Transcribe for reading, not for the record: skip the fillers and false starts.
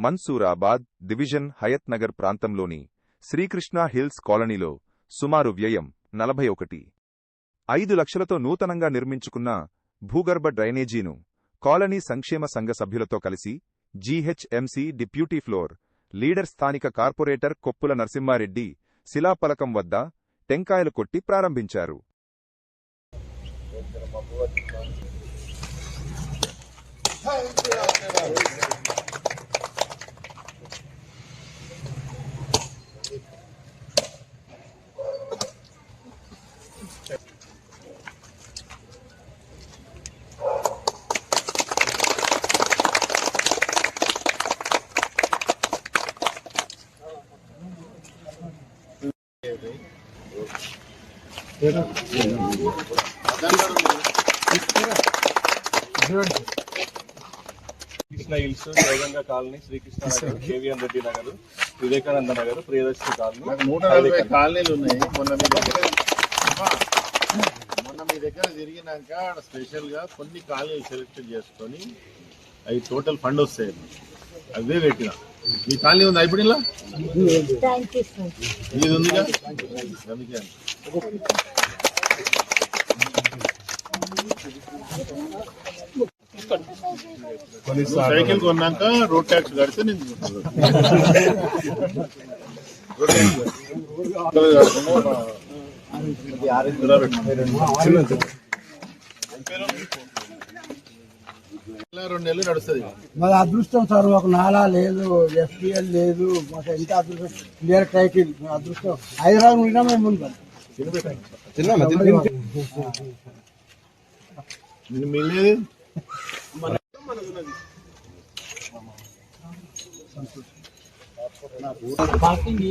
Mansoorabad division Hayath Nagar ప్రాంతంలోని Srikrishna hills కాలనీలో సుమారు వ్యయం 41.5 లక్షలతో నూతనంగా నిర్మించుకున్న భూగర్భ డ్రైనేజీను కాలనీ సంక్షేమ సంఘ సభ్యులతో కలిసి జీహెచ్ఎంసీ డిప్యూటీ ఫ్లోర్ లీడర్ స్థానిక కార్పొరేటర్ కొప్పుల నరసింహారెడ్డి శిలాఫలకం వద్ద టెంకాయలు కొట్టి ప్రారంభించారు. Krishna hills, Jayaganga colony, Srikrishna Nagar, KVN Reddy Nagar, Vivekananda Nagar, Priyadarshini colony, 140 కాలనీలు ఉన్నాయి. మొన్న మీ దగ్గర తిరిగినాక స్పెషల్ గా కొన్ని కాలనీలు సెలెక్ట్ చేసుకొని అవి టోటల్ ఫండ్ వస్తాయి, అవే పెట్టిన. మీ కాలనీ ఉంది ఇప్పుడు ఇలా ఇది ఉందిగా, అందుకే సైకిల్ కొన్నాక రోడ్ ట్యాక్స్ కడితే నేను రెండు నెలలు నడుస్తుంది. మాది అదృష్టం సార్, ఒక నాలా లేదు, ఎఫ్టీఎల్ లేదు, మాకు ఎంత అదృష్టం. క్లియర్ టైటిల్ అదృష్టం. హైదరాబాద్ ఉండినా మేము ఉంటాం. మిగిలేదు పార్కింగ్